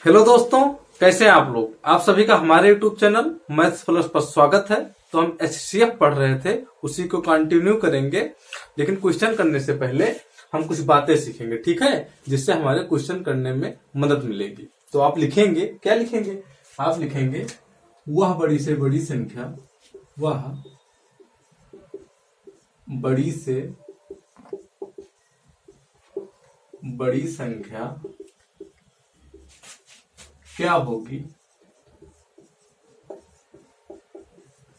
Hello दोस्तों, कैसे हैं आप लोग। आप सभी का हमारे यूट्यूब चैनल मैथ्स प्लस पर स्वागत है। तो हम एचसीएफ पढ़ रहे थे, उसी को कंटिन्यू करेंगे। लेकिन क्वेश्चन करने से पहले हम कुछ बातें सीखेंगे, ठीक है, जिससे हमारे क्वेश्चन करने में मदद मिलेगी। तो आप लिखेंगे, क्या लिखेंगे, आप लिखेंगे वह बड़ी से बड़ी संख्या, वह बड़ी से बड़ी संख्या क्या होगी,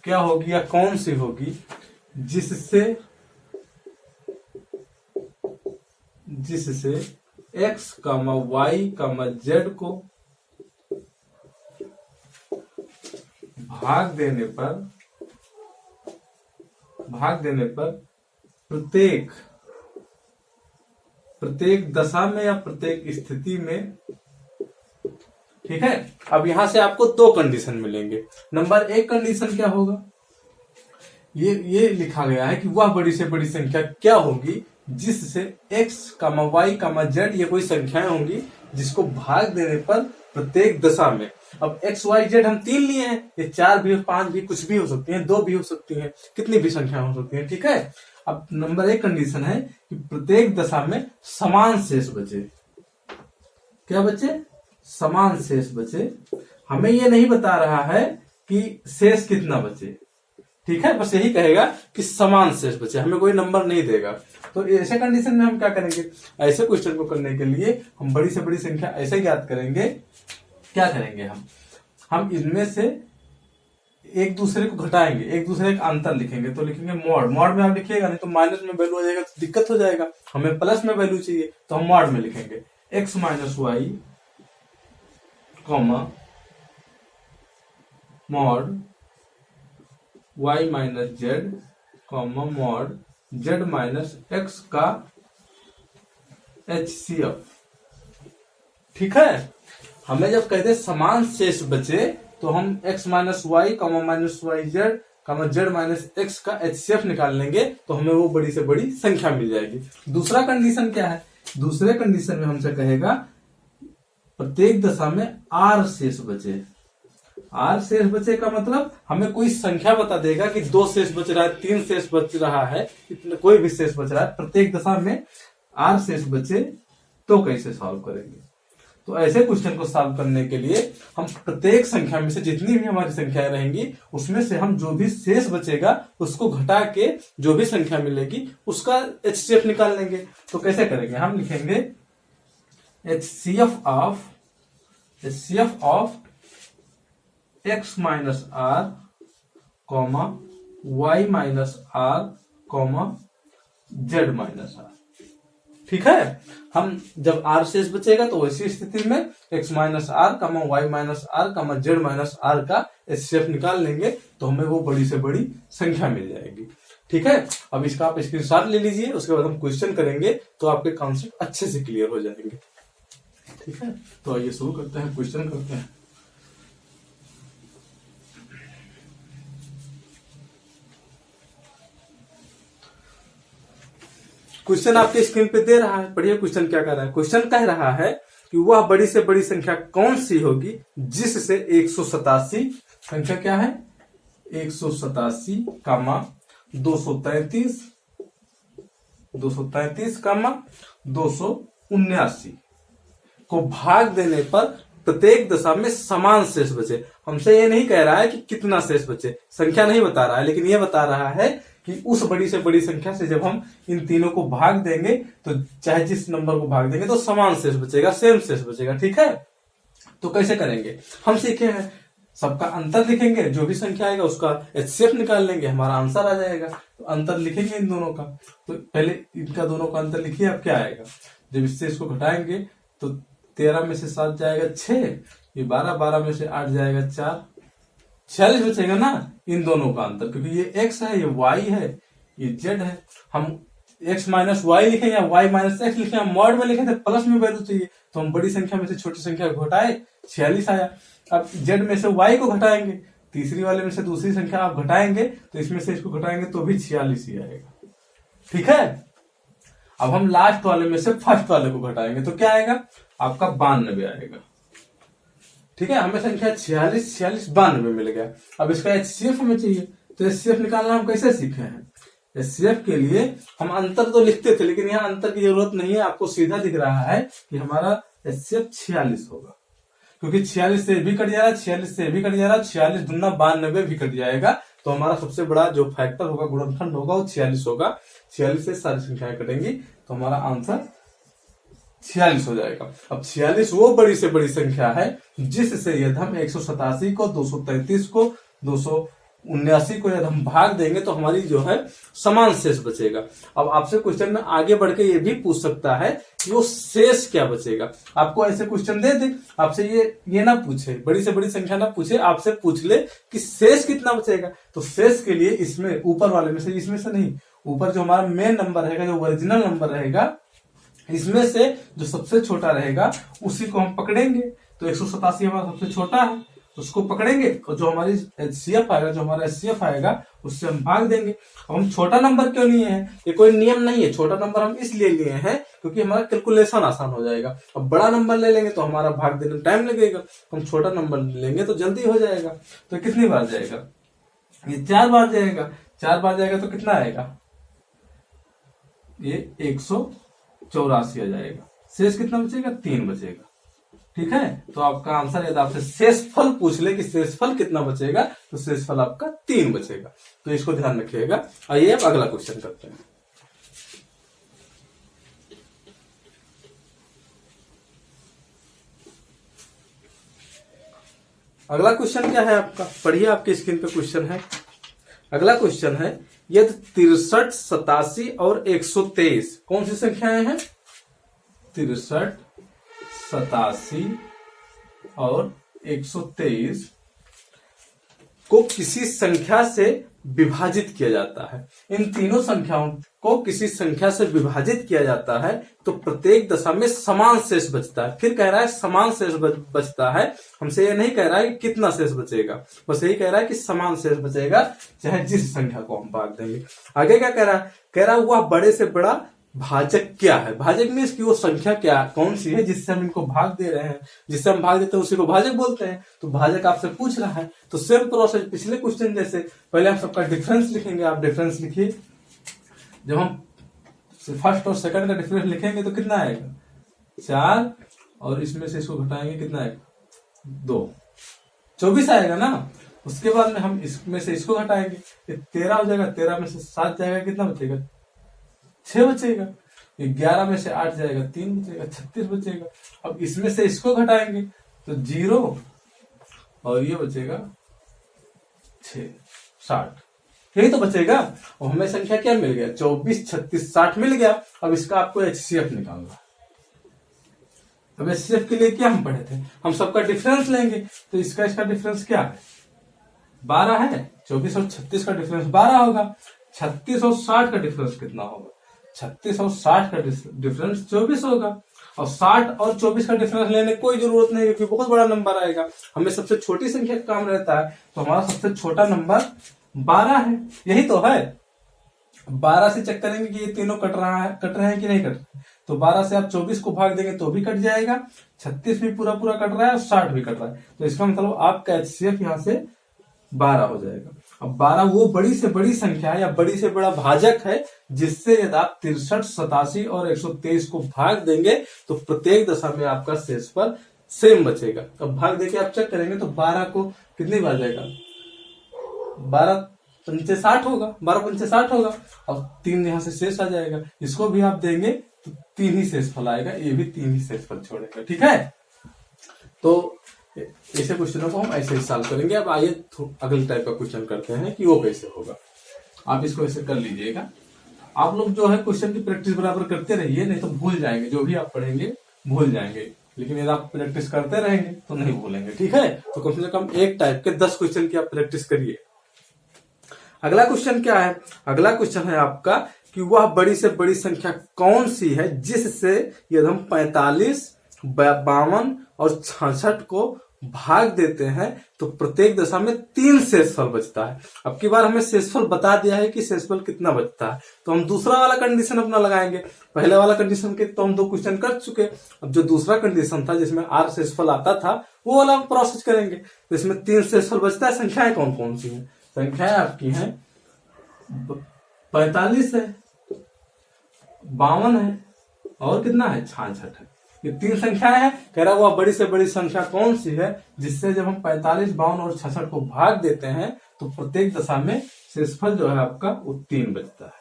या कौन सी होगी जिससे x, y, z को भाग देने पर प्रत्येक दशा में या प्रत्येक स्थिति में, ठीक है। अब यहां से आपको दो कंडीशन मिलेंगे। नंबर एक कंडीशन क्या होगा, ये लिखा गया है कि वह बड़ी से बड़ी संख्या क्या होगी जिससे x, y, z ये कोई संख्याएं होंगी जिसको भाग देने पर प्रत्येक दशा में। अब x, y, z हम तीन लिए हैं, ये 4 भी, 5 भी, कुछ भी हो सकती हैं, 2 भी हो सकती हैं, कितनी भी संख्या हो सकती है, ठीक है। अब नंबर एक कंडीशन है कि प्रत्येक दशा में समान शेष बचे। क्या बचे? समान शेष बचे। हमें यह नहीं बता रहा है कि शेष कितना बचे, ठीक है, बस यही कहेगा कि समान शेष बचे, हमें कोई नंबर नहीं देगा। तो ऐसे कंडीशन में हम क्या करेंगे, ऐसे क्वेश्चन को करने के लिए हम बड़ी से बड़ी संख्या ऐसे ज्ञात करेंगे। क्या करेंगे, हम इनमें से एक दूसरे को घटाएंगे, एक दूसरे का अंतर लिखेंगे। तो लिखेंगे मॉड। मॉड में आप लिखिएगा नहीं तो माइनस में वैल्यू आ जाएगा, तो दिक्कत हो जाएगा। हमें प्लस में वैल्यू चाहिए तो हम मॉड में लिखेंगे x minus Y comma mod y minus Z comma mod z minus X का HCF, ठीक है। हमें जब कहते समान शेष बचे तो हम x minus Y comma minus Y Z comma Z minus X का HCF निकाल लेंगे, तो हमें वो बड़ी से बड़ी संख्या मिल जाएगी। दूसरा कंडीशन क्या है, दूसरे कंडीशन में हमसे कहेगा प्रत्येक दशा में r शेष बचे। r शेष बचे का मतलब हमें कोई संख्या बता देगा कि 2 शेष बच रहा है, 3 शेष बच रहा है, कोई भी शेष बच रहा है, प्रत्येक दशा में r शेष बचे, तो कैसे सॉल्व करेंगे। तो ऐसे क्वेश्चन को सॉल्व करने के लिए हम प्रत्येक संख्या में से जितनी भी हमारी संख्याएं रहेंगी उसमें से हम जो भी शेष बचेगा उसको घटा के जो भी संख्या मिलेगी उसका HCF निकाल लेंगे। तो कैसे करेंगे, हम लिखेंगे HCF of x minus r comma y minus r comma z minus r, ठीक है। हम जब r शेष बचेगा तो वैसी स्थिति में x माइनस r कमा y माइनस r कमा z माइनस r का HCF निकाल लेंगे, तो हमें वो बड़ी से बड़ी संख्या मिल जाएगी, ठीक है। अब इसका आप स्क्रीनशॉट ले लीजिए, उसके बाद हम क्वेश्चन करेंगे तो आपके कॉन्सेप्ट अच्छे से क्लियर हो जाएंगे, ठीक है। तो आइए शुरू करते हैं, क्वेश्चन करते हैं। क्वेश्चन आपके स्क्रीन पे दे रहा है, पढ़िए क्वेश्चन क्या कर रहा है। क्वेश्चन कह रहा है कि वह बड़ी से बड़ी संख्या कौन सी होगी जिससे 187 संख्या क्या है 187 कामा 233 कामा 279 को भाग देने पर प्रत्येक दशा में समान शेष बचे। हमसे ये नहीं कह रहा है कि कितना शेष बचे, संख्या नहीं बता रहा है, लेकिन ये बता रहा है कि उस बड़ी से बड़ी संख्या से जब हम इन तीनों को भाग देंगे तो चाहे जिस नंबर को भाग देंगे तो समान शेष बचेगा, सेम शेष बचेगा, ठीक है। तो कैसे करेंगे, हम सीखे हैं सबका अंतर लिखेंगे, जो भी संख्या आएगा उसका HCF निकाल लेंगे, हमारा आंसर आ जाएगा। तो अंतर लिखेंगे इन दोनों का, तो पहले इनका दोनों का अंतर लिखिए। अब क्या आएगा, जब इससे इसको घटाएंगे तो 13 में से 7 जाएगा 6, ये 12 में से 8 जाएगा 4, 46 बचेगा ना इन दोनों का अंतर, क्योंकि ये x है, ये y है, ये z है। हम x माइनस वाई लिखे या y माइनस एक्स लिखे, हम मॉड में लिखे थे, प्लस में वैल्यू चाहिए तो हम बड़ी संख्या में से छोटी संख्या घटाए, 46 आया। अब z में से y को घटाएंगे, तीसरी वाले में से दूसरी संख्या आप घटाएंगे तो इसमें से इसको घटाएंगे तो भी 46 ही आएगा, ठीक है। अब हम लास्ट वाले में से फर्स्ट वाले को घटाएंगे तो क्या आएगा आपका 92 आएगा, ठीक है, हमें संख्या 46, 46, 92 मिल गया। अब इसका HCF हमें चाहिए, तो HCF निकालना हम कैसे सीखे हैं? HCF के लिए हम अंतर तो लिखते थे, लेकिन यहाँ अंतर की जरूरत नहीं है, आपको सीधा दिख रहा है कि हमारा HCF 46 होगा, क्योंकि 46 से भी कट जा रहा है, 46 से भी कट जा रहा है, 46 दूना 92 भी कट जाएगा, तो हमारा सबसे बड़ा जो फैक्टर होगा, गुणनखंड होगा, वो 46 होगा। 46 से सारी संख्याएं कटेंगी तो हमारा आंसर 46 हो जाएगा। अब 46 वो बड़ी से बड़ी संख्या है जिससे यदि हम 187 को, 233 को, 279 को यदि हम भाग देंगे तो हमारी जो है समान शेष बचेगा। अब आपसे क्वेश्चन में आगे बढ़ के ये भी पूछ सकता है कि वो शेष क्या बचेगा। आपको ऐसे क्वेश्चन दे दे, आपसे ये ना पूछे, बड़ी से बड़ी संख्या ना पूछे, आपसे पूछ ले कि शेष कितना बचेगा। तो शेष के लिए इसमें ऊपर वाले में से, इसमें से नहीं, ऊपर जो हमारा मेन नंबर रहेगा, जो ओरिजिनल नंबर रहेगा, इसमें से जो सबसे छोटा रहेगा उसी को हम पकड़ेंगे। तो 187 हमारा सबसे छोटा है, उसको पकड़ेंगे और जो हमारी HCF आएगा, जो हमारा HCF आएगा, उससे हम भाग देंगे। अब हम छोटा नंबर क्यों लिए हैं? ये कोई नियम नहीं है, छोटा नंबर हम इसलिए लिए हैं क्योंकि हमारा कैलकुलेशन आसान हो जाएगा। अब बड़ा नंबर ले लेंगे तो हमारा भाग देने में टाइम लगेगा, हम छोटा नंबर लेंगे तो जल्दी हो जाएगा। तो कितनी बार जाएगा? ये 4 बार जाएगा। 4 बार जाएगा तो कितना आएगा? ये 184 आ जाएगा। शेष कितना बचेगा? 3 बचेगा। ठीक है, तो आपका आंसर, यदि आपसे शेषफल पूछ ले कि शेषफल कितना बचेगा, तो शेषफल आपका 3 बचेगा। तो इसको ध्यान रखिएगा। आइए अब अगला क्वेश्चन करते हैं। अगला क्वेश्चन क्या है आपका? पढ़िए, आपकी स्क्रीन पे क्वेश्चन है। अगला क्वेश्चन है, यदि 63, 87 और 123 कौन सी संख्याएं हैं? 63, 87 और 123 को किसी संख्या से विभाजित किया जाता है। इन तीनों संख्याओं को किसी संख्या से विभाजित किया जाता है तो प्रत्येक दशा में समान शेष बचता है। फिर कह रहा है समान शेष बचता है, हमसे ये नहीं कह रहा है कि कितना शेष बचेगा, बस यही कह रहा है कि समान शेष बचेगा, चाहे जिस संख्या को हम भाग देंगे। आगे क्या कह रहा है? कह रहा है वह बड़े से बड़ा भाजक क्या है? भाजक मीन्स कि वो संख्या क्या कौन सी है जिससे हम इनको भाग दे रहे हैं, जिससे हम भाग देते हैं उसी को भाजक बोलते हैं। तो भाजक आपसे पूछ रहा है, तो सेम प्रोसेस पिछले क्वेश्चन जैसे, पहले हम सबका डिफरेंस लिखेंगे। आप डिफरेंस लिखिए। जब हम फर्स्ट और सेकंड का डिफरेंस लिखेंगे तो कितना आएगा? 4, और इसमें से इसको घटाएंगे, कितना आएगा? 2, 24 आएगा ना। उसके बाद में हम इसमें से इसको घटाएंगे, 13 हो जाएगा। 13 में से 7 जाएगा, कितना बचेगा? 6 बचेगा। 11 में से 8 जाएगा, 3 बचेगा, 36 बचेगा। अब इसमें से इसको घटाएंगे तो 0, और ये बचेगा 6, 60। यही तो बचेगा। और हमें संख्या क्या मिल गया? 24, 36, 60 मिल गया। अब इसका आपको HCF निकालना है। अब HCF के लिए क्या हम पढ़े थे? हम सबका डिफरेंस लेंगे, तो इसका डिफरेंस क्या है? 12 है। 24 और 36 का डिफरेंस 12 होगा। 36 और 60 का डिफरेंस कितना होगा? 36 और 60 का डिफरेंस 24 होगा। और 60 और 24 का डिफरेंस लेने की कोई जरूरत नहीं है क्योंकि बहुत बड़ा नंबर आएगा। हमें सबसे छोटी संख्या का काम रहता है, तो हमारा सबसे छोटा नंबर 12 है। यही तो है। 12 से चेक करेंगे कि ये तीनों कट रहे हैं कि नहीं कट रहे। तो 12 से आप 24 को भाग देंगे तो भी कट जाएगा, 36 भी पूरा कट रहा है और 60 भी कट रहा है। तो इसका मतलब आपका HCF यहाँ से 12 हो जाएगा। अब 12 वो बड़ी से बड़ी संख्या है या बड़ी से बड़ा भाजक है जिससे यदि आप 63, 87 और 123 को भाग देंगे तो प्रत्येक दशा में आपका शेषफल सेम बचेगा। अब भाग देके आप चेक करेंगे तो 12 को कितनी बार जाएगा? 12 पंचे 60 होगा, 12 पंचे 60 होगा, और 3 यहां से शेष आ जाएगा। इसको भी आप देंगे तो 3 ही शेषफल आएगा, ये भी 3 ही शेषफल छोड़ेगा। ठीक है, तो ऐसे क्वेश्चनों को हम ऐसे ही सॉल्व करेंगे। अब आइए अगले टाइप का क्वेश्चन करते हैं कि वो कैसे होगा। आप इसको ऐसे कर लीजिएगा। आप लोग जो है क्वेश्चन की प्रैक्टिस बराबर करते रहिए, नहीं तो भूल जाएंगे। जो भी आप पढ़ेंगे भूल जाएंगे, लेकिन यदि आप प्रैक्टिस करते रहेंगे तो नहीं भूलेंगे। ठीक है, तो कम से कम एक टाइप के 10 क्वेश्चन की आप प्रैक्टिस करिए। अगला क्वेश्चन क्या है? अगला क्वेश्चन है आपका कि वह बड़ी से बड़ी संख्या कौन सी है जिससे यदि हम 45, 52 और 66 को भाग देते हैं तो प्रत्येक दशा में 3 शेषफल बचता है। अब की बार हमें शेषफल बता दिया है कि शेषफल कितना बचता है, तो हम दूसरा वाला कंडीशन अपना लगाएंगे। पहले वाला कंडीशन के तो हम 2 क्वेश्चन कर चुके। अब जो दूसरा कंडीशन था जिसमें r शेषफल आता था वो वाला हम प्रोसेस करेंगे। तो इसमें 3 शेषफल बचता है। संख्याएं कौन कौन सी है? संख्याएं आपकी हैं 45 है, 52 है और कितना है 66 है। ये 3 संख्याएं हैं। कह रहा वह बड़ी से बड़ी संख्या कौन सी है जिससे जब हम 45, 52 और 66 को भाग देते हैं तो प्रत्येक दशा में शेषफल जो है आपका वो 3 बचता है।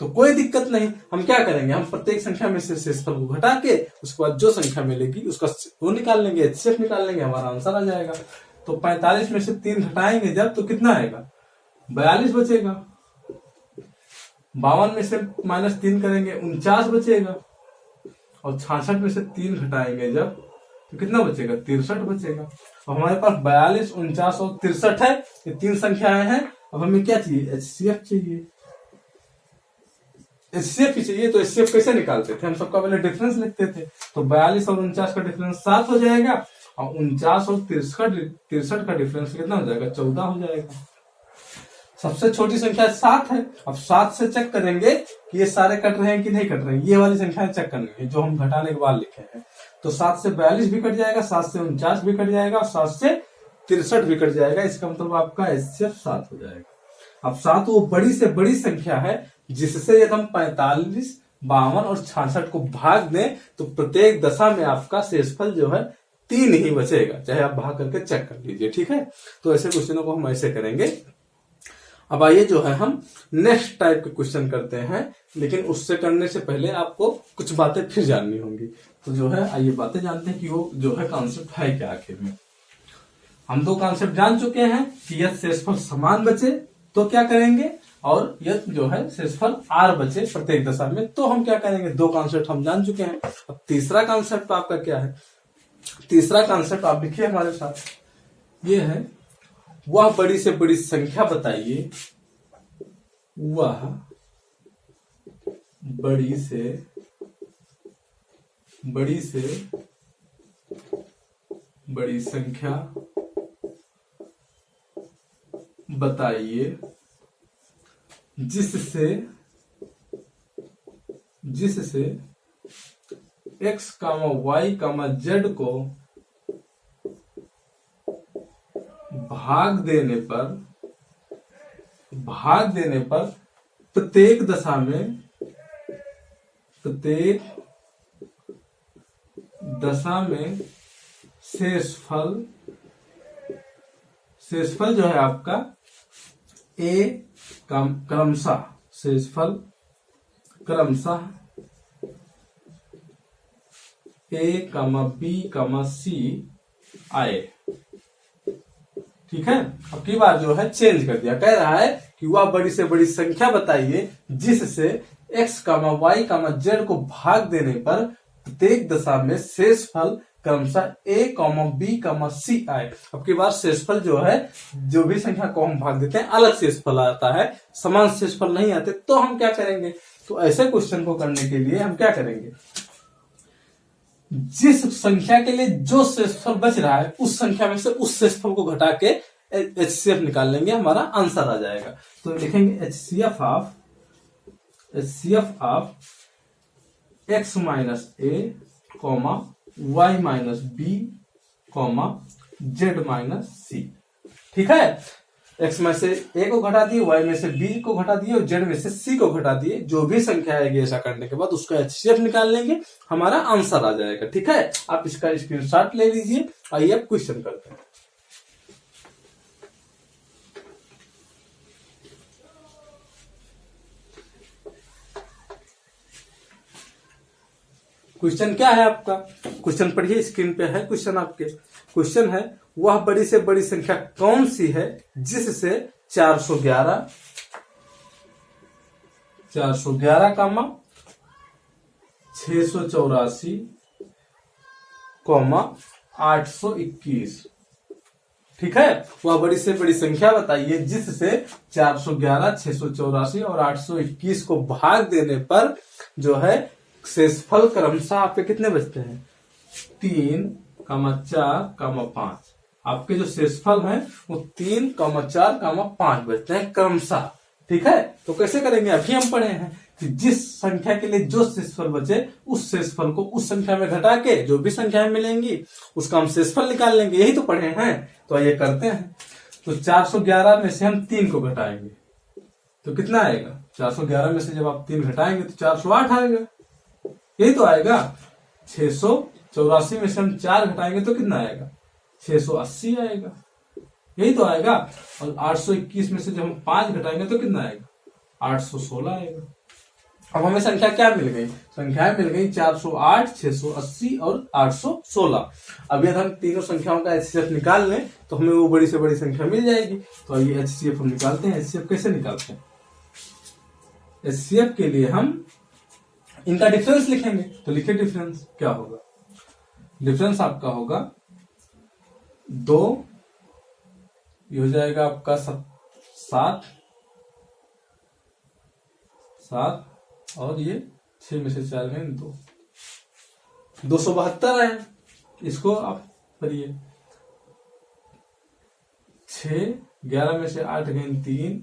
तो कोई दिक्कत नहीं, हम क्या करेंगे, हम प्रत्येक संख्या में से शेषफल को घटा के उसके बाद जो संख्या मिलेगी उसका वो निकाल लेंगे, एचसीएफ निकाल लेंगे, हमारा आंसर आ जाएगा। तो 45 में से 3 घटाएंगे जब तो कितना आएगा 42 बचेगा। 52 में से -3 करेंगे 49 बचेगा और 66 में से 3 घटाएंगे जब तो कितना बचेगा 63 बचेगा। अब हमारे पास 42, 49 और 63 है, ये 3 संख्याएं हैं। अब हमें क्या चाहिए, एचसीएफ चाहिए। एचसीएफ ही चाहिए तो एचसीएफ कैसे निकालते थे, हम सबका पहले डिफरेंस लिखते थे। तो 42 और 49 का डिफरेंस 7 हो जाएगा और 49 और 63 का डिफरेंस कितना हो जाएगा 14 हो जाएगा। सबसे छोटी संख्या 7 है। अब 7 से चेक करेंगे कि ये सारे कट रहे हैं कि नहीं कट रहे हैं, ये वाली संख्याएं चेक करनी है जो हम घटाने के बाद लिखे हैं। तो 7 से 42 भी कट जाएगा, 7 से 49 भी कट जाएगा और 7 से 63 भी कट जाएगा। इसका मतलब आपका एचसीएफ 7 हो जाएगा। अब 7 वो बड़ी से बड़ी संख्या है जिससे यदि हम 45, 52 और 66 को भाग दें तो प्रत्येक दशा में आपका शेषफल जो है 3 ही बचेगा, चाहे आप भाग करके चेक कर लीजिए। ठीक है, तो ऐसे क्वेश्चनों को हम ऐसे करेंगे। अब आइए जो है हम नेक्स्ट टाइप के क्वेश्चन करते हैं, लेकिन उससे करने से पहले आपको कुछ बातें फिर जाननी होंगी। तो जो है आइए बातें जानते हैं कि वो जो है कॉन्सेप्ट है क्या। आखिर में हम 2 कॉन्सेप्ट जान चुके हैं कि यदि शेषफल समान बचे तो क्या करेंगे और यदि जो है शेषफल r बचे प्रत्येक दशा में तो हम क्या करेंगे। 2 कॉन्सेप्ट हम जान चुके हैं। अब तीसरा कॉन्सेप्ट आपका क्या है, तीसरा कॉन्सेप्ट आप लिखिए हमारे साथ। ये है वह बड़ी से बड़ी संख्या बताइए, वह बड़ी से बड़ी संख्या बताइए जिससे x, y, z को भाग देने पर प्रत्येक दशा में शेषफल जो है आपका क्रमशः A, B, C आए। ठीक है, अब की बार जो है चेंज कर दिया। कह रहा है कि वह बड़ी से बड़ी संख्या बताइए जिससे x, y, z को भाग देने पर प्रत्येक दशा में शेषफल क्रमशः A, B, C आए। अब की बार शेषफल जो है जो भी संख्या को हम भाग देते हैं अलग शेषफल आता है, समान शेषफल नहीं आते। तो हम क्या करेंगे, तो ऐसे क्वेश्चन को करने के लिए हम क्या करेंगे, जिस संख्या के लिए जो शेषफल बच रहा है उस संख्या में से उस शेषफल को घटा के एचसीएफ निकाल लेंगे, हमारा आंसर आ जाएगा। तो लिखेंगे HCF of x minus a, y minus b, z minus c. ठीक है, x में से a को घटा दिए, y में से b को घटा दिए और z में से c को घटा दिए। जो भी संख्या आएगी ऐसा करने के बाद उसका एचसीएफ निकाल लेंगे, हमारा आंसर आ जाएगा। ठीक है, आप इसका स्क्रीनशॉट ले लीजिए। आइए अब क्वेश्चन करते हैं। क्वेश्चन क्या है आपका, क्वेश्चन पढ़िए, स्क्रीन पे है क्वेश्चन आपके। क्वेश्चन है वह बड़ी से बड़ी संख्या कौन सी है जिससे 411, 684, 821। ठीक है, वह बड़ी से बड़ी संख्या बताइए जिससे 411, 684 और 821 को भाग देने पर जो है शेषफल क्रमशः आपके कितने बचते हैं 3, 5 आपके जो शेषफल हैं वो 3, 4, 5 बचते हैं क्रमशः। ठीक है, तो कैसे करेंगे, अभी हम पढ़े हैं कि जिस संख्या के लिए जो शेषफल बचे उस शेषफल को उस संख्या में घटा के जो भी संख्याएं मिलेंगी उसका हम शेषफल निकाल लेंगे, यही तो पढ़े हैं। तो ये करते हैं। तो 411 में से हम 3 को घटाएंगे तो कितना आएगा, 411 में से जब आप 3 घटाएंगे तो 408 आएगा, यही तो आएगा। 684 में से हम 4 घटाएंगे तो कितना आएगा, 680 आएगा, यही तो आएगा। और 821 में से जब हम 5 घटाएंगे तो कितना आएगा, 816 आएगा। अब हमें संख्या क्या मिल गई, संख्याएं मिल गई 408, 680 और 816। अब यदि हम तीनों संख्याओं का एचसीएफ निकाल लें तो हमें वो बड़ी से बड़ी संख्या मिल जाएगी। तो ये एचसीएफ हम निकालते हैं। एचसीएफ कैसे निकालते हैं, एचसीएफ के लिए हम इनका डिफरेंस लिखेंगे। तो लिखे डिफरेंस, क्या होगा, डिफरेंस आपका होगा 2, ये हो जाएगा आपका 7 और ये 6 में से 4 गए 2, 272 है। इसको आप करिए, 6, 11 में से 8 गए 3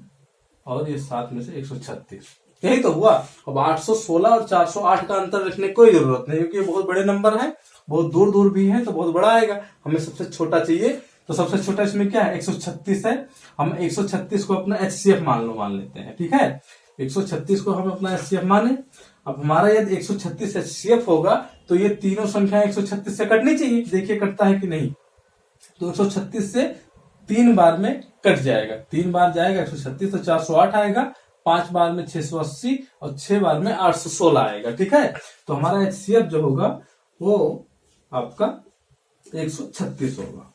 और ये 7 में से 136, यही तो हुआ। अब 816 और 408 का अंतर रखने की कोई जरूरत नहीं, क्योंकि ये बहुत बड़े नंबर हैं, बहुत दूर दूर भी हैं तो बहुत बड़ा आएगा। हमें सबसे छोटा चाहिए, तो सबसे छोटा इसमें क्या है, 136 है। हम 136 को अपना एचसीएफ मान लेते हैं। ठीक है, 136 को हम अपना एचसीएफ माने। अब हमारा यदि 136 एचसीएफ होगा तो ये तीनों संख्या 136 से कटनी चाहिए। देखिए कटता है कि नहीं, तो 136 से 3 बार में कट जाएगा, 3 बार जाएगा 136 तो 408 आएगा, 5 बार में 680 और 6 बार में 816 आएगा। ठीक है, तो हमारा एचसीएफ जो होगा वो आपका 136 होगा।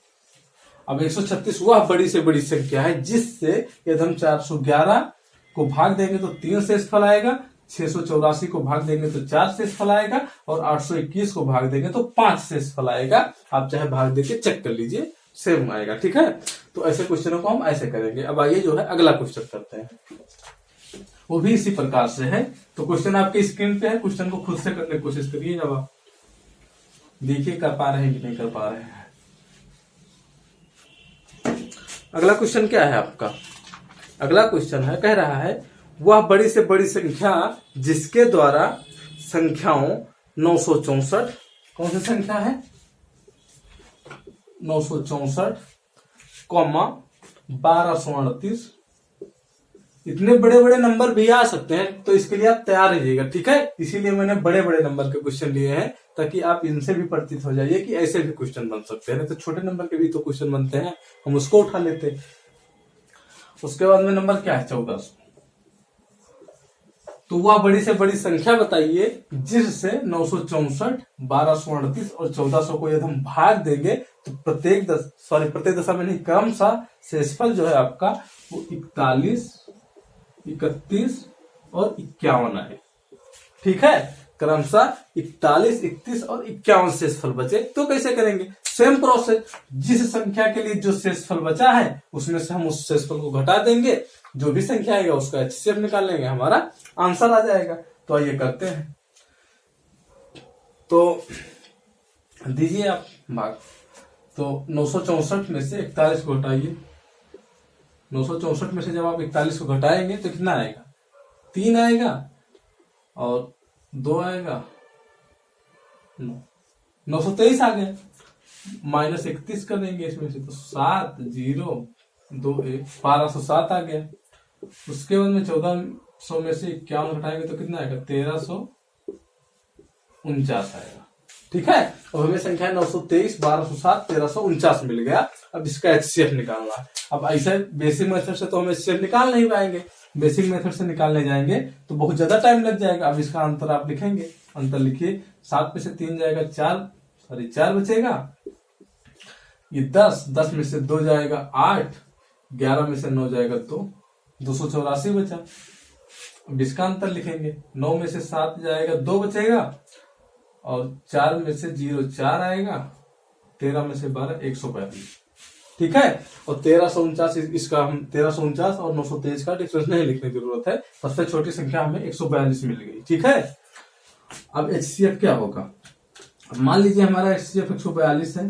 अब 136 वह बड़ी से बड़ी संख्या है जिससे यदि हम 411 को भाग देंगे तो 3 शेषफल आएगा, 684 को भाग देंगे तो 4 शेषफल आएगा और 821 को भाग देंगे तो 5 शेषफल आएगा। आप चाहे भाग देके चेक कर लीजिए, सेम आएगा। ठीक है, तो ऐसे क्वेश्चनों को हम ऐसे करेंगे। अब आइए जो है अगला क्वेश्चन करते हैं, वो भी इसी प्रकार से है। तो क्वेश्चन आपके स्क्रीन पे है, क्वेश्चन को खुद से करने की कोशिश करिए। जब आप देखिए कर पा रहे हैं कि नहीं कर पा रहे हैं। अगला क्वेश्चन क्या है आपका, अगला क्वेश्चन है, कह रहा है वह बड़ी से बड़ी संख्या जिसके द्वारा संख्याओं 964, कौन सी संख्या है, 964, 1238, इतने बड़े बड़े नंबर भी आ सकते हैं, तो इसके लिए आप तैयार रहिएगा। ठीक है, इसीलिए मैंने बड़े बड़े नंबर के क्वेश्चन लिए हैं ताकि आप इनसे भी परिचित हो जाइए कि ऐसे भी क्वेश्चन बन सकते हैं। नहीं तो छोटे नंबर के भी तो क्वेश्चन बनते हैं, हम उसको उठा लेते। उसके बाद में नंबर क्या है, 1400। तो वह बड़ी से बड़ी संख्या बताइए जिससे 964, 1238 और 1400 को यदि हम भाग देंगे तो प्रत्येक दशा में नहीं, क्रमशः शेषफल जो है आपका वो 41, 31 और 51 आए। ठीक है, क्रमशः 41, 31 और 51 शेषफल बचे। तो कैसे करेंगे, सेम प्रोसेस, जिस संख्या के लिए जो शेषफल बचा है उसमें से हम उस शेषफल को घटा देंगे, जो भी संख्या आएगा उसका एचसीएफ निकाल लेंगे, हमारा आंसर आ जाएगा। तो आइए करते हैं। तो दीजिए आप भाग। तो 964 में से 41 को घटाइए। 964 में से जब आप 41 को घटाएंगे तो कितना आएगा, 3 आएगा और 2 आएगा, 923 आ गए। माइनस 31 कर देंगे इसमें से, तो 7, 0, 2, 1, 1207 आ गया। उसके बाद में 1400 में से 51 घटाएंगे तो कितना आएगा, 1349 आएगा। ठीक है, अब हमें संख्या 923, 1207, 1349 मिल गया। अब इसका एचसीएफ निकालना है। अब ऐसे बेसिक मेथड से तो हम एचसीएफ निकाल नहीं पाएंगे, बेसिक मेथड से निकालने जाएंगे तो बहुत ज्यादा टाइम लग जाएगा। अब इसका अंतर आप लिखेंगे, अंतर लिखिए। 7 में से 3 जाएगा 4 बचेगा, ये 10 में से 2 जाएगा 8, 11 में से 9 जाएगा 284 बचा। अब इसका अंतर लिखेंगे, 9 में से 7 जाएगा 2 बचेगा और 4 में से 0 4 आएगा, 13 में से 12 142। ठीक है, और 1349, इसका हम 1349 और 923 का डिफरेंस नहीं लिखने की जरूरत है, सबसे छोटी संख्या हमें 142 मिल गई। ठीक है, अब एचसीएफ क्या होगा, मान लीजिए हमारा एचसीएफ 142 है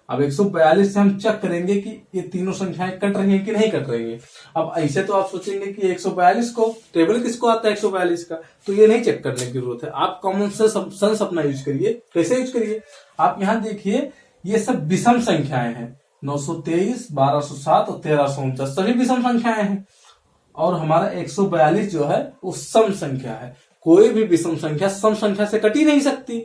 अब 142 से हम चेक करेंगे कि ये तीनों संख्याएं कट रही हैं कि नहीं कट रही हैं। अब ऐसे तो आप सोचेंगे कि 142 को टेबल किसको आता है 142 का, तो ये नहीं चेक करने की जरूरत है, आप कॉमन सेंस अपना यूज करिए। कैसे यूज करिए, आप यहाँ देखिए ये सब विषम संख्याएं हैं, 923, 1207 और 1349 सभी विषम संख्याएं हैं, और हमारा 142 जो है वो सम संख्या है। कोई भी विषम संख्या सम संख्या से कट ही नहीं सकती,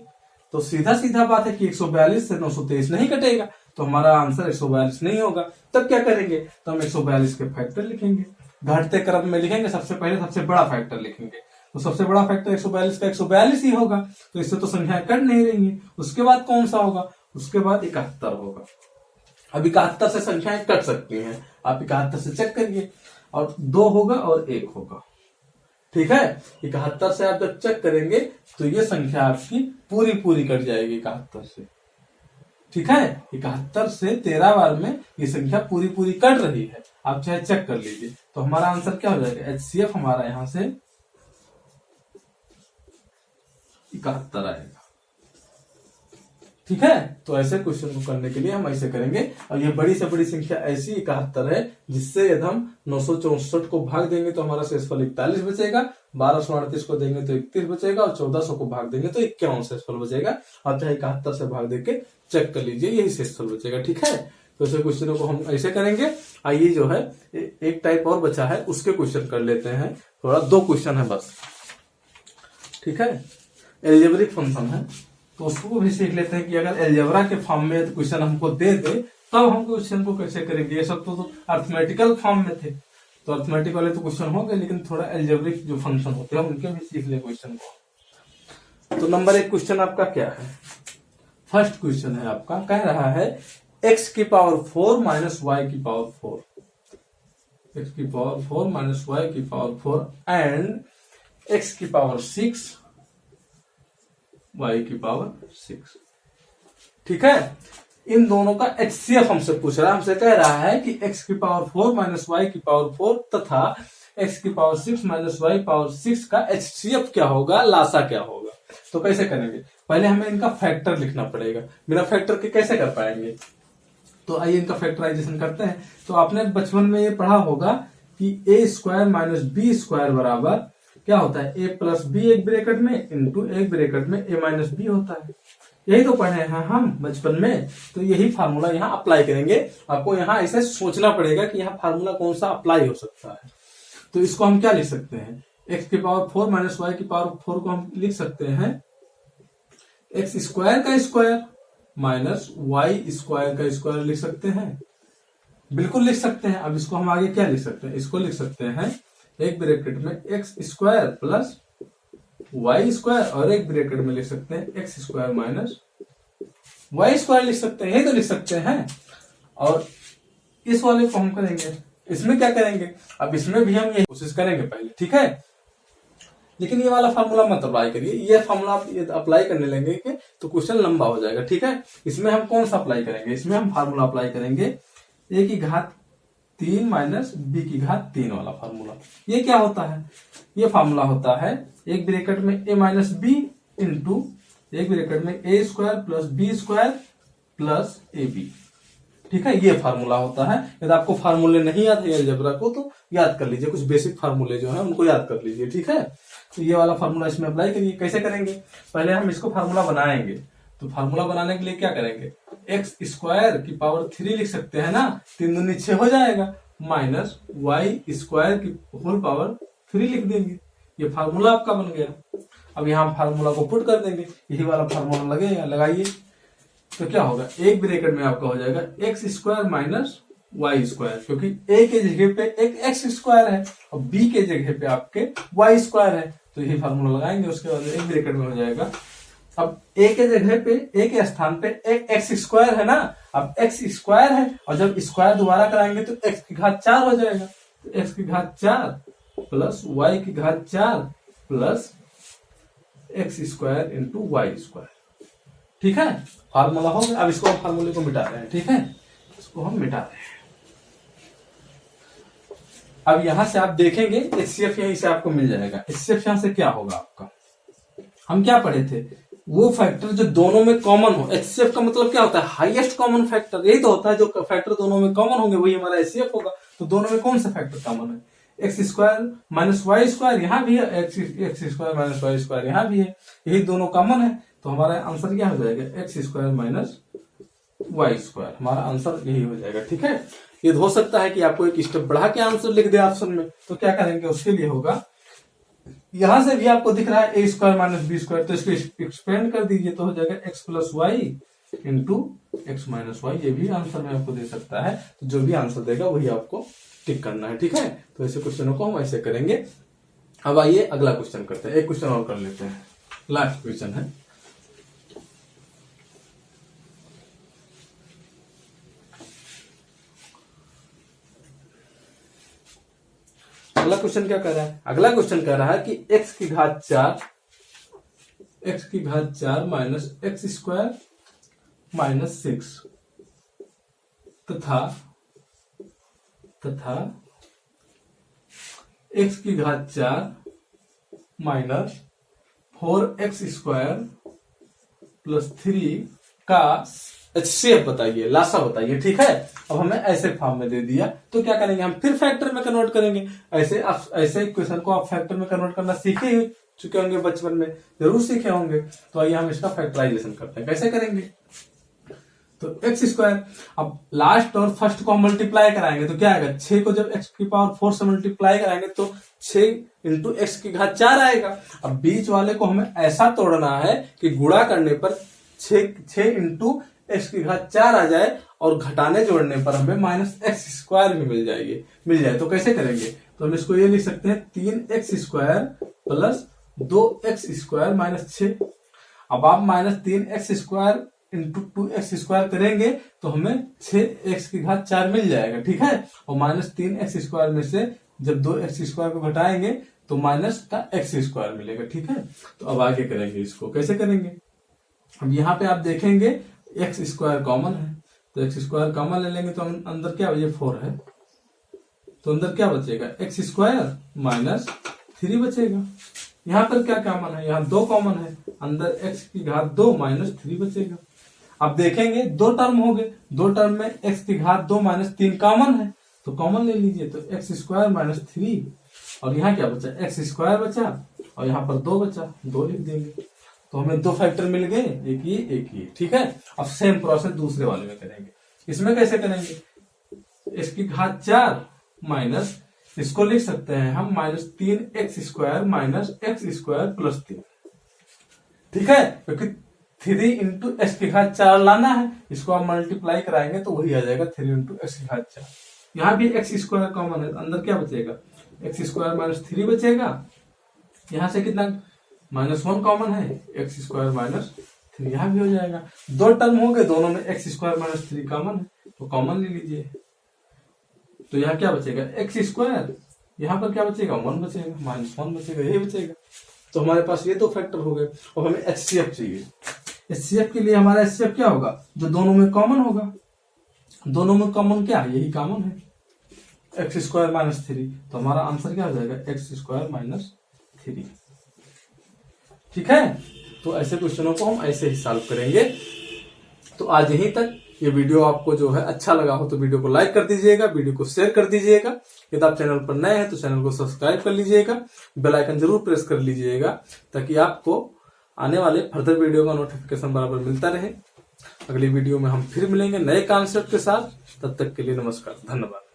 तो सीधा सीधा बात है कि 142 से 923 नहीं कटेगा, तो हमारा आंसर 142 नहीं होगा। तब क्या करेंगे, तो हम 142 के फैक्टर लिखेंगे, घटते क्रम में लिखेंगे, सबसे पहले सबसे बड़ा फैक्टर लिखेंगे, तो सबसे बड़ा फैक्टर 142 का 142 ही होगा, तो इससे तो संख्याएं कट नहीं रही है। उसके बाद कौन सा होगा, उसके बाद 71 होगा। अब 71 से संख्याएं कट सकती हैं, आप 71 से चेक करिए, और 2 होगा और 1 होगा, ठीक है। 71 से आप जब चेक करेंगे तो ये संख्या आपकी पूरी पूरी कट जाएगी 71 से, ठीक है। 71 से 13 बार में ये संख्या पूरी पूरी कट रही है, आप चाहे चेक कर लीजिए। तो हमारा आंसर क्या हो जाएगा, HCF हमारा यहां से 71 आएगा, ठीक है। तो ऐसे क्वेश्चन को करने के लिए हम ऐसे करेंगे, और ये बड़ी से बड़ी संख्या ऐसी 71 है जिससे यदि हम 964 को भाग देंगे तो हमारा शेषफल 41 बचेगा, 1238 को देंगे तो 31 बचेगा, और 1400 को भाग देंगे तो 51 शेषफल बचेगा। आप चाहे 71 से भाग देके चेक कर लीजिए, यही शेषफल बचेगा, ठीक है। तो ऐसे क्वेश्चनों को हम ऐसे करेंगे। आइए जो है एक टाइप और बचा है, उसके क्वेश्चन कर लेते हैं, थोड़ा 2 क्वेश्चन है बस, ठीक है। एल्जेब्रिक फंक्शन है तो उसको भी सीख लेते हैं कि अगर एल्जेब्रा के फॉर्म में क्वेश्चन हमको दे दे तब हम क्वेश्चन को कैसे करेंगे। ये सब तो अर्थमेटिकल फॉर्म में थे, तो अर्थमेटिक वाले तो क्वेश्चन हो गए, लेकिन थोड़ा एल्जेब्रिक जो फंक्शन होते हैं उनके भी सीख ले क्वेश्चन को। तो नंबर 1 क्वेश्चन आपका क्या है, फर्स्ट क्वेश्चन है आपका, कह रहा है x की पावर 4 माइनस वाई की पावर 4, x की पावर 4 माइनस वाई की पावर 4 एंड x की पावर 6 y की पावर 6, ठीक है। इन दोनों का HCF हमसे पूछ रहा है, हमसे कह रहा है कि x की पावर 4 माइनस वाई की पावर 4 तथा x की पावर 6 माइनस वाई पावर 6 का HCF क्या होगा, लासा क्या होगा। तो कैसे करेंगे, पहले हमें इनका फैक्टर लिखना पड़ेगा, बिना फैक्टर के कैसे कर पाएंगे। तो आइए इनका फैक्टराइजेशन करते हैं। तो आपने बचपन में ये पढ़ा होगा कि a square minus B square बराबर क्या होता है, a प्लस बी एक ब्रैकेट में इंटू एक ब्रैकेट में a माइनस बी होता है। यही तो पढ़े हैं हम बचपन में, तो यही फार्मूला यहाँ अप्लाई करेंगे। आपको यहाँ ऐसे सोचना पड़ेगा कि यहाँ फार्मूला कौन सा अप्लाई हो सकता है। तो इसको हम क्या लिख सकते हैं, x की पावर 4 माइनस वाई की पावर 4 को हम लिख सकते हैं x स्क्वायर का स्क्वायर माइनस वाई स्क्वायर का स्क्वायर लिख सकते हैं, बिल्कुल लिख सकते हैं। अब इसको हम आगे क्या लिख सकते हैं, इसको लिख सकते हैं एक ब्रैकेट में x square plus Y square, और एक ब्रैकेट में लिख सकते हैं x square minus Y square लिख सकते हैं, यही तो लिख सकते हैं। और इस वाले को हम करेंगे, इसमें क्या करेंगे, अब इसमें भी हम ये कोशिश करेंगे पहले, ठीक है। लेकिन ये वाला फार्मूला मत अप्लाई करिए, ये फार्मूला आप अप्लाई करने लेंगे कि तो क्वेश्चन लंबा हो जाएगा, ठीक है। इसमें हम कौन सा अप्लाई करेंगे, इसमें हम फार्मूला अप्लाई करेंगे a की घात 3 माइनस बी की घात 3 वाला फार्मूला। ये क्या होता है, ये फार्मूला होता है एक ब्रैकेट में a माइनस बी इंटू एक ब्रैकेट में a square plus B square plus A B, ठीक है। ये फार्मूला होता है। यदि आपको फार्मूले नहीं याद है अलजेब्रा को तो याद कर लीजिए, कुछ बेसिक फार्मूले जो है उनको याद कर लीजिए, ठीक है। तो ये वाला फार्मूला इसमें अप्लाई करिए। कैसे करेंगे, पहले हम इसको फार्मूला बनाएंगे। तो फार्मूला बनाने के लिए क्या करेंगे, एक्स स्क्वायर की पावर 3 लिख सकते हैं ना, 3 दूनी 6 हो जाएगा, माइनस वाई स्क्वायर की होल पावर 3 लिख देंगे। ये फार्मूला आपका बन गया। अब यहाँ फार्मूला को पुट कर देंगे, यही वाला फार्मूला लगेगा, लगाइए। तो क्या होगा, एक ब्रैकेट में आपका हो जाएगा X square minus Y square, क्योंकि ए के जगह पे एक एक्स स्क्वायर है और बी के जगह पे आपके वाई स्क्वायर है, तो यही फार्मूला लगाएंगे। उसके बाद एक ब्रैकेट में हो जाएगा, अब ए के जगह पे ए के स्थान पे एक एक्स स्क्वायर है ना, अब एक्स स्क्वायर है और जब स्क्वायर दोबारा कराएंगे तो एक्स की घात 4 हो जाएगा। तो एक्स की घात 4 प्लस वाई की घात 4 plus X square into Y square, ठीक है। फार्मूला हो गया। अब इसको हम फार्मूले को मिटा रहे हैं, ठीक है, इसको हम मिटा रहे हैं। अब यहां से आप देखेंगे एचसीएफ यहीं से आपको मिल जाएगा। एचसीएफ यहां से क्या होगा आपका, हम क्या पढ़े थे, वो फैक्टर जो दोनों में कॉमन हो। एचसीएफ का मतलब क्या होता है? Highest common factor. यही तो होता है, जो फैक्टर दोनों में कॉमन होंगे वही हमारा एचसीएफ होगा। तो दोनों में कौन सा फैक्टर कॉमन है? X square minus Y square यहाँ भी है, X square minus Y square यहाँ भी है, यही दोनों कॉमन है। तो हमारा आंसर क्या हो जाएगा? X square minus Y square, हमारा आंसर यही हो जाएगा। ठीक है, ये हो सकता है कि आपको एक स्टेप बढ़ा के आंसर लिख दे ऑप्शन में, तो क्या करेंगे उसके लिए होगा, यहां से भी आपको दिख रहा है A square minus B square, तो इसको एक्सपेंड कर दीजिए तो हो जाएगा X plus Y into X minus Y. ये भी आंसर में आपको दे सकता है। तो जो भी आंसर देगा वही आपको टिक करना है। ठीक है, तो ऐसे क्वेश्चनों को हम ऐसे करेंगे। अब आइए अगला क्वेश्चन करते हैं, एक क्वेश्चन और कर लेते हैं, लास्ट क्वेश्चन है। अगला क्वेश्चन क्या कर रहा है? अगला क्वेश्चन कह रहा है कि x की घात 4 माइनस एक्स स्क्वायर माइनस 6 तथा x की घात 4 माइनस 4x स्क्वायर प्लस 3 का एचसीएफ बताइए, लासा बताइए। ठीक है, अब हमें ऐसे फॉर्म में दे दिया तो क्या करेंगे, हम फिर फैक्टर में कन्वर्ट करेंगे। ऐसे क्वेश्चन को आप फैक्टर में कन्वर्ट करना सीखे ही चुके होंगे, बचपन में जरूर सीखे होंगे। तो आइए हम इसका फैक्टराइजेशन करते हैं। कैसे करेंगे? तो एक्स स्क्वायर, अब लास्ट और फर्स्ट को हम मल्टीप्लाई कराएंगे तो क्या आएगा? 6 को जब एक्स की पावर 4 से मल्टीप्लाई कराएंगे तो 6 इंटू एक्स की घात 4 आएगा। अब बीच वाले को हमें ऐसा तोड़ना है कि गुणा करने पर 6 इंटू एक्स की घात 4 आ जाए और घटाने जोड़ने पर हमें माइनस एक्स स्क्वायर भी मिल जाए। तो कैसे करेंगे? तो हम इसको ये लिख सकते हैं 3x square plus 2x square minus 6। अब आप minus 3x square into 2x square करेंगे तो हमें 6x की घात 4 मिल जाएगा। ठीक है, और माइनस 3x स्क्वायर में से जब 2x स्क्वायर को घटाएंगे तो माइनस का x स्क्वायर मिलेगा। ठीक है, तो अब आगे करेंगे इसको। कैसे करेंगे? अब यहाँ पे आप देखेंगे एक्स स्क्वायर कॉमन है, तो एक्स स्क्वायर कॉमन ले लेंगे तो हम अंदर क्या, ये 4 है तो अंदर क्या बचेगा? एक्स स्क्वायर माइनस 3 बचेगा। यहाँ पर क्या कॉमन है? यहाँ 2 कॉमन है, अंदर एक्स की घात 2 माइनस 3 बचेगा। अब देखेंगे 2 टर्म हो गए, 2 टर्म में एक्स की घात 2 माइनस 3 कॉमन है तो कॉमन ले लीजिए, तो एक्स स्क्वायर माइनस 3 और यहाँ क्या बचा? एक्स स्क्वायर बचा और यहाँ पर 2 बचा, 2 लिख देंगे। तो हमें 2 फैक्टर मिल गए, एक ये। ठीक है, अब सेम प्रोसेस दूसरे वाले में करेंगे। इसमें कैसे करेंगे? इसकी घात 4 माइनस, इसको लिख सकते हैं हम minus 3x square minus x square plus 3। ठीक है, क्योंकि 3 इंटू एक्स की घात 4 लाना है, इसको आप मल्टीप्लाई कराएंगे तो वही आ जाएगा 3 इंटू एक्स की घात 4। यहाँ भी एक्स स्क्वायर कॉमन है, अंदर क्या बचेगा? एक्स स्क्वायर माइनस 3 बचेगा। यहाँ से कितना? -1 कॉमन है, एक्स स्क्वायर माइनस 3 यहाँ भी हो जाएगा। 2 टर्म हो गए, दोनों में एक्स स्क्वायर माइनस 3 कॉमन है तो कॉमन ले लीजिए। तो यहाँ क्या बचेगा? एक्स स्क्वायर, यहाँ पर क्या बचेगा? 1 बचेगा, -1 बचेगा, यही बचेगा। तो हमारे पास ये 2 फैक्टर हो गए और हमें एचसीएफ चाहिए। एचसीएफ के लिए हमारा एचसीएफ क्या होगा? जो दोनों में कॉमन होगा। दोनों में कॉमन क्या है? यही कॉमन है, एक्स स्क्वायर माइनस 3। तो हमारा आंसर क्या हो जाएगा? X square minus 3। ठीक है, तो ऐसे क्वेश्चनों को हम ऐसे ही सॉल्व करेंगे। तो आज यहीं तक। ये वीडियो आपको जो है अच्छा लगा हो तो वीडियो को लाइक कर दीजिएगा, वीडियो को शेयर कर दीजिएगा। यदि आप चैनल पर नए हैं तो चैनल को सब्सक्राइब कर लीजिएगा, बेल आइकन जरूर प्रेस कर लीजिएगा ताकि आपको आने वाले फर्दर वीडियो का नोटिफिकेशन बराबर मिलता रहे। अगली वीडियो में हम फिर मिलेंगे नए कॉन्सेप्ट के साथ। तब तक के लिए नमस्कार, धन्यवाद।